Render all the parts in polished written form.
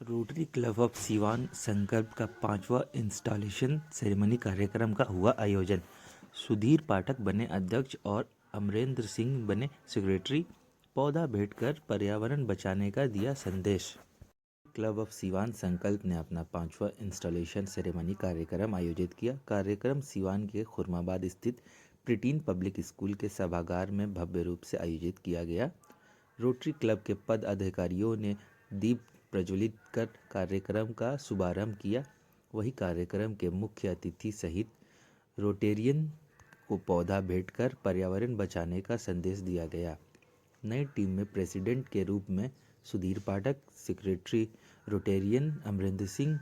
Rotary club of Siwan संकल्प का 5वां इंस्टॉलेशन सेरेमनी कार्यक्रम का हुआ आयोजन। सुधीर पाठक बने अध्यक्ष और अमरेंद्र सिंह बने सेक्रेटरी। पौधा भेंट कर पर्यावरण बचाने का दिया संदेश। क्लब ऑफ सीवान संकल्प ने अपना 5वां इंस्टॉलेशन सेरेमनी कार्यक्रम आयोजित किया। कार्यक्रम सीवान के खुरमाबाद स्थित प्रीटीन पब्लिक स्कूल के सभागार में भव्य रूप से आयोजित किया गया। रोटरी क्लब के पद अधिकारियों ने दीप प्रज्वलित कर कार्यक्रम का शुभारंभ किया। वही कार्यक्रम के मुख्य अतिथि सहित रोटेरियन को पौधा भेंट कर पर्यावरण बचाने का संदेश दिया गया। नई टीम में प्रेसिडेंट के रूप में Sudhir Pathak, secretary Rotarian Amarinder Singh,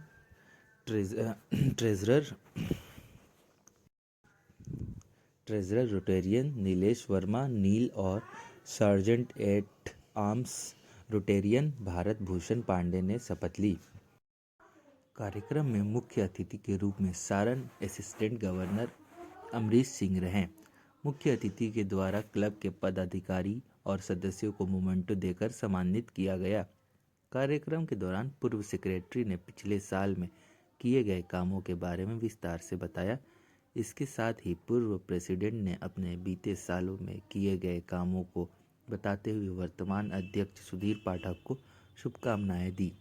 treasurer Rotarian Nilesh Verma Neel और sergeant at arms Rotarian Bharat Bhushan Pandey ने शपथ ली। कार्यक्रम में मुख्य अतिथि के रूप में सारण असिस्टेंट गवर्नर अमरीश सिंह रहे। मुख्य अतिथि के द्वारा क्लब के पदाधिकारी और सदस्यों को मोमेंटो देकर सम्मानित किया गया। कार्यक्रम के दौरान पूर्व सेक्रेटरी ने पिछले साल में किए गए कामों के बारे में विस्तार से बताया। इसके साथ ही पूर्व प्रेसिडेंट ने अपने बीते सालों में किए गए कामों को बताते हुए वर्तमान अध्यक्ष सुधीर पाठक को शुभकामनाएं दी।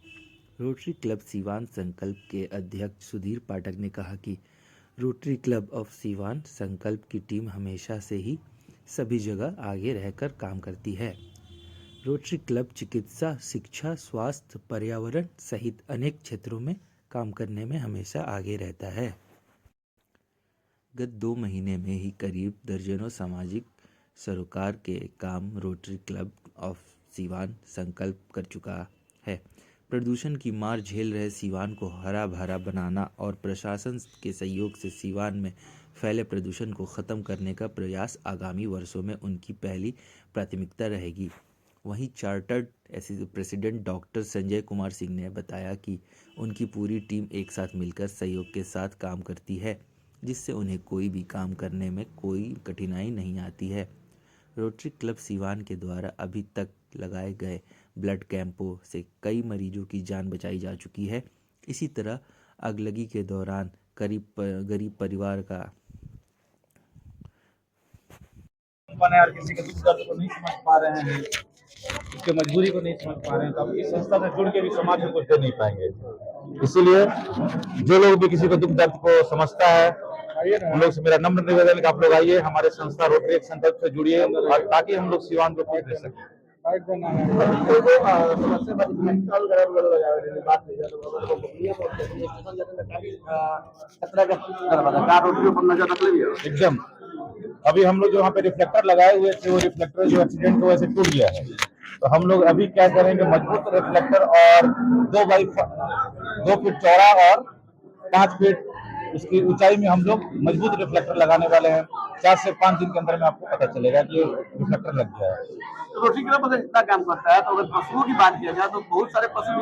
रोटरी क्लब सीवान संकल्प के अध्यक्ष सुधीर पाठक ने कहा कि रोटरी क्लब ऑफ सीवान संकल्प की टीम हमेशा से ही सभी जगह आगे रहकर काम करती है। रोटरी क्लब चिकित्सा, शिक्षा, स्वास्थ्य, पर्यावरण सहित अनेक क्षेत्रों में काम करने में हमेशा आगे रहता है। गत 2 महीने में ही करीब दर्जनों सामाजिक सरोकार के काम रोटरी क्लब ऑफ सीवान संकल्प कर चुका है। प्रदूषण की मार झेल रहे सीवान को हरा भरा बनाना और प्रशासन के सहयोग से सीवान में फैले प्रदूषण को खत्म करने का प्रयास आगामी वर्षों में उनकी पहली प्राथमिकता रहेगी। वहीं chartered president doctor Sanjay Kumar Singh ने बताया कि उनकी पूरी टीम एक साथ मिलकर सहयोग के साथ काम करती है, जिससे उन्हें कोई भी काम करने में कोई कठिनाई नहीं आती है। रोटरी क्लब सीवान के द्वारा अभी तक लगाए गए ब्लड कैंपों से कई मरीजों की जान बचाई जा चुकी है। इसी तरह अगलगी के दौरान गरीब परिवार का और किसी के दुख दर्द को नहीं समझ पा रहे हैं, उसके मजबूरी को नहीं समझ पा रहे हैं, तो अब इस संस्था से जुड़ के भी समाज को कुछ दे नहीं पाएंगे। इसीलिए जो लोग भी किसी को दुख दर्द को समझता है, उन लोग से मेरा नम्र निवेदन है कि आप लोग आइए, हमारे संस्था रोटरी संकल्प से जुड़िए और ताकि हम लोग सीवान को कुछ दे सकें। एकदम अभी हम लोग जो वहाँ पे रिफ्लेक्टर लगाए हुए थे, वो रिफ्लेक्टर जो एक्सीडेंट हुआ से टूट गया है, तो हम लोग अभी क्या करेंगे, मजबूत रिफ्लेक्टर और 2 फीट चौड़ा और 5 फीट उसकी ऊंचाई में हम लोग मजबूत रिफ्लेक्टर लगाने वाले हैं। 4 से 5 दिन के अंदर में आपको पता चलेगा कि रिफ्लेक्टर लग गया है। रोटरी क्लब अगर इतना काम करता है, तो अगर पशुओं की बात किया जाए तो बहुत सारे पशु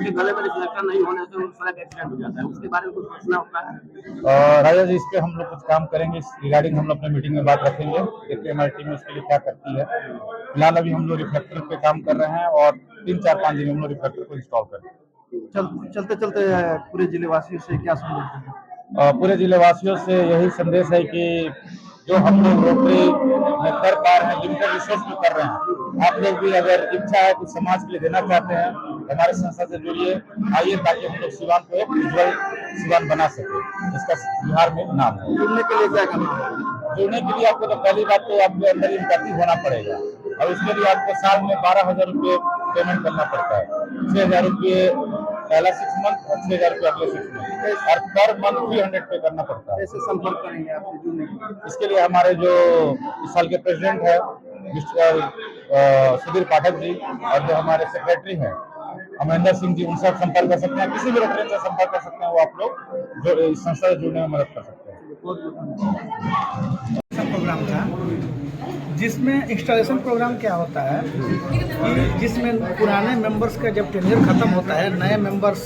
के गले में रिफ्लेक्टर नहीं होने से सड़क एक्सीडेंट हो जाता है। उसके बारे में कुछ सोचना होता है। राजा जी, इस पे हम लोग कुछ काम करेंगे, इस रिगार्डिंग हम लोग अपने मीटिंग में बात रखेंगे, देखिए हमारी टीम उसके लिए क्या करती है। फिलहाल अभी हम लोग रिफ्लेक्टर पे काम कर रहे हैं और 3-4-5 दिन हम लोग रिफ्लेक्टर को इंस्टॉल करेंगे। चलते चलते पूरे जिले वासियों से क्या संदेश है? पूरे जिले वासियों से यही संदेश है कि जो हम लोग रोटरी में कर पा रहे हैं, लिमिटेड रिसोर्स में कर रहे हैं, आप लोग भी अगर इच्छा है कुछ समाज के लिए देना चाहते हैं, हमारे संस्था से जुड़िए, आइए, ताकि हम लोग सीवान को एक उज्जवल सीवान बना सके, जिसका बिहार में नाम है। जुड़ने के लिए क्या करना है? जुड़ने के लिए आपको तो पहली बात तो आपके अंदर एम्पैथी होना पड़ेगा, और उसके लिए आपको साल में 12,000 रुपये पेमेंट करना पड़ता है। 6,000 रुपये पहला 6 मंथ और 6,000 रुपये अगले 6 मंथ, और पर मंथ 300 पे करना पड़ता है। कैसे संपर्क करेंगे आपसे जुड़ने के लिए? इसके लिए हमारे जो इस साल के प्रेसिडेंट है मिस्टर सुधीर पाठक जी, और जो हमारे सेक्रेटरी हैं अमरिंदर सिंह जी, उनसे संपर्क कर सकते हैं। किसी भी रोटरी से संपर्क कर सकते हैं, वो आप लोग जो इस संस्था से जुड़ने में मदद कर सकते हैं। प्रोग्राम था, जिसमें इंस्टॉलेशन प्रोग्राम क्या होता है कि जिसमें पुराने मेंबर्स का जब टेन्योर खत्म होता है, नए मेंबर्स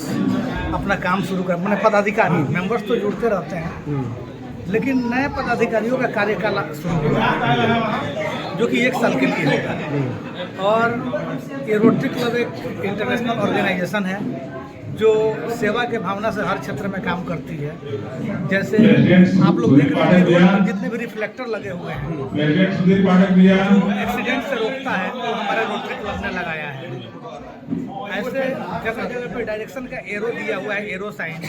अपना काम शुरू कर, मैंने पदाधिकारी मेंबर्स तो जुड़ते रहते हैं, लेकिन नए पदाधिकारियों का कार्यकाल शुरू होता है, जो कि 1 साल के लिए होता है। और ये रोटरी क्लब एक इंटरनेशनल ऑर्गेनाइजेशन है जो सेवा के भावना से हर क्षेत्र में काम करती है। जैसे आप लोग देख रहे हैं कि रोड पर जितने भी रिफ्लेक्टर लगे हुए हैं जो एक्सीडेंट से रोकता है वो हमारे रोटरी क्लब ने लगाया है। ऐसे जगह जगह पे डायरेक्शन का एरो दिया हुआ है, एरो साइन।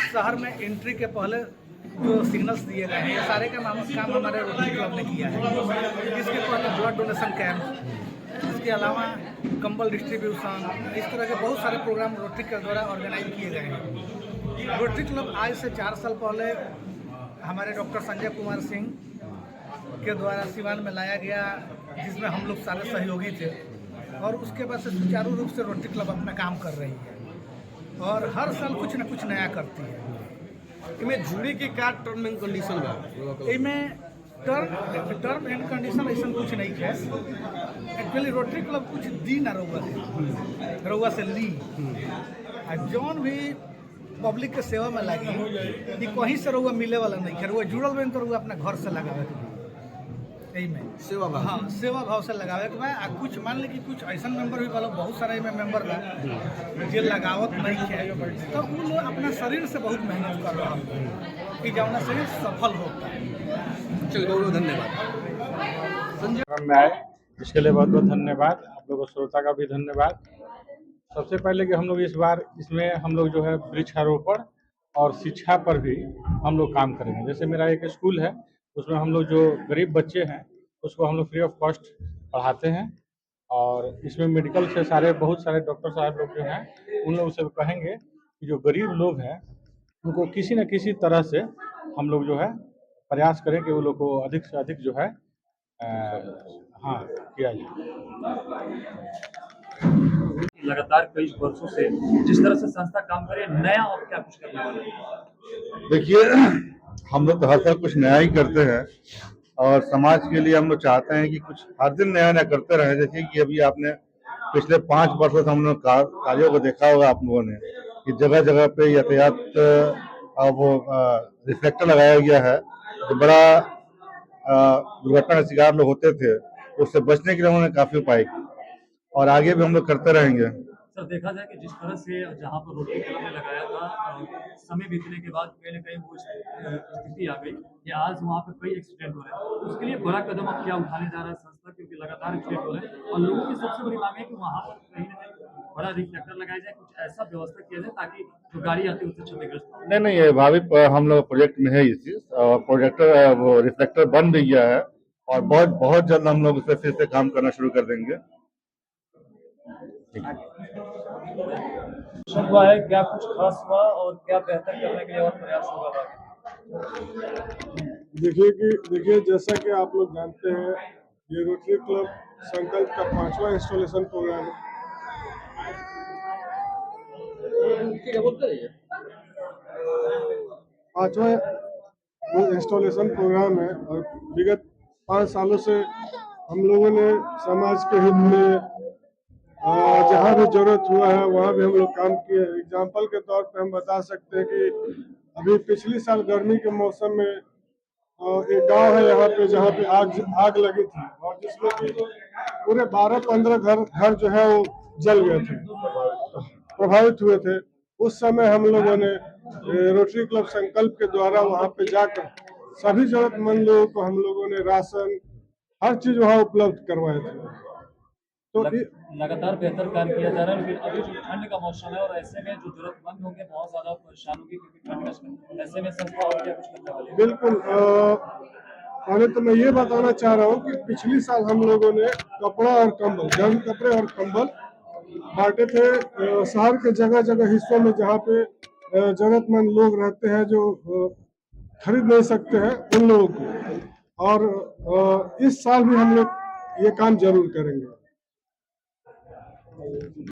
शहर में एंट्री के पहले जो सिग्नल्स दिए गए हैं, ये सारे का काम हमारे रोटरी क्लब ने किया है। इसके पहले ब्लड डोनेशन कैंप, इसके अलावा कंबल डिस्ट्रीब्यूशन, इस तरह के बहुत सारे प्रोग्राम रोटरी के द्वारा ऑर्गेनाइज किए गए हैं। रोटरी क्लब आज से 4 साल पहले हमारे डॉक्टर संजय कुमार सिंह के द्वारा सिवान में लाया गया, जिसमें हम लोग सारे सहयोगी थे, और उसके बाद से सुचारू रूप से रोटरी क्लब अपना काम कर रही है और हर साल कुछ न कुछ नया करती है। इनमें जुड़ी की क्या टर्म एंड कंडीशन बा? इनमें टर्म एंड कंडीशन ऐसा कुछ नहीं है। एक्चुअली रोटरी क्लब कुछ दी ना रउआ से ली, और जौन भी पब्लिक के सेवा में लगी ये कहीं से रउआ मिले वाला नहीं है। रउआ जुड़ल बन तो रउआ अपना घर से लगावे के यही में सेवा भाव। हाँ, सेवा भाव से लगावे के बा। आ कुछ मान ली कि कुछ ऐसा मेंबर भी वाला बहुत सारा में मेंबर बा जे लगावत नहीं है, तो वो लोग अपना शरीर से बहुत मेहनत कर रहा है कि जौना शरीर सफल होता है। चलिए बहुत बहुत धन्यवाद। में आए इसके लिए बहुत बहुत धन्यवाद। आप लोगों श्रोता का भी धन्यवाद। सबसे पहले कि हम लोग इस बार इसमें हम लोग जो है वृक्षारोपण और शिक्षा पर भी हम लोग काम करेंगे। जैसे मेरा एक स्कूल है, उसमें हम लोग जो गरीब बच्चे हैं उसको हम लोग फ्री ऑफ कॉस्ट पढ़ाते हैं, और इसमें मेडिकल से बहुत सारे डॉक्टर साहब लोग जो हैं उन लोगों से कहेंगे कि जो गरीब लोग हैं उनको किसी न किसी तरह से हम लोग जो है प्रयास करें कि वो लोग को अधिक से अधिक जो है हाँ किया जाए। लगातार कई वर्षों से जिस तरह से संस्था काम करे, नया और क्या कुछ करने वाले हैं? देखिए, हम लोग तो हर साल कुछ नया ही करते हैं और समाज के लिए हम लोग चाहते हैं कि कुछ हर दिन नया नया करते रहें। जैसे कि अभी आपने पिछले 5 वर्षों से हम लोग कार्यों को देखा होगा आप लोगों ने कि जगह जगह पे यातायात वो रिफ्लेक्टर लगाया गया है, जो बड़ा दुर्घटना का शिकार लोग होते थे, उससे बचने के लिए उन्होंने काफी उपाय किए और आगे भी हम लोग करते रहेंगे। सर, देखा जाए कि जिस तरह से जहाँ पर रोटरी क्लब ने लगाया था, समय बीतने के बाद कहीं न कहीं वो स्थिति आ गई कि आज वहाँ पे कई एक्सीडेंट हो रहे हैं। उसके लिए बड़ा कदम अब क्या उठाने जा रहा है संस्था, क्योंकि लगातार एक्सीडेंट हो रहे हैं और लोगों की सबसे बड़ी मांग है कि वहाँ पर कहीं न कहीं बड़ा रिफ्लेक्टर लगाया जाए, कुछ ऐसा व्यवस्था किया जाए ताकि जो गाड़ी आती है उससे क्षतिग्रस्त हो। नहीं, ये भावी हम लोग प्रोजेक्ट में है ये चीज, प्रोजेक्टर वो रिफ्लेक्टर बन भी गया है और बहुत जल्द हम लोग उस पर फिर से काम करना शुरू कर देंगे। हुआ है, क्या कुछ खास हुआ और क्या बेहतर करने के लिए और प्रयास होगा? देखिए जैसा कि आप लोग जानते हैं, ये रोटरी क्लब संकल्प का 5वां इंस्टॉलेशन प्रोग्राम है। 5वां इंस्टॉलेशन प्रोग्राम है और विगत 5 सालों से हम लोगों ने समाज के हित में जहाँ भी जरूरत हुआ है वहाँ भी हम लोग काम किए। एग्जाम्पल के तौर पे हम बता सकते हैं कि अभी पिछली साल गर्मी के मौसम में एक गांव है यहाँ पे जहाँ पे आग लगी थी और जिसमें कि पूरे 12-15 घर जो है वो जल गए थे, प्रभावित हुए थे। उस समय हम लोगों ने रोटरी क्लब संकल्प के द्वारा वहाँ पे जाकर सभी जरूरतमंद लोगों को हम लोगों ने राशन हर चीज वहाँ उपलब्ध करवाए थे। तो लगातार बेहतर कार्य किया जा रहा है, लेकिन अभी जो ठंड का मौसम है और ऐसे में जो जरूरतमंद होंगे बहुत ज्यादा परेशान होंगे क्योंकि ठंड का, ऐसे में संस्था और क्या कुछ करने वाली है? बिल्कुल, पहले तो मैं ये बताना चाह रहा हूँ कि पिछली साल हम लोगों ने कपड़ा और कंबल, गर्म कपड़े और कंबल बांटे थे शहर के जगह जगह हिस्सों में जहाँ पे जरूरतमंद लोग रहते हैं जो खरीद नहीं सकते हैं उन लोगों को, और इस साल भी हम लोग ये काम जरूर करेंगे।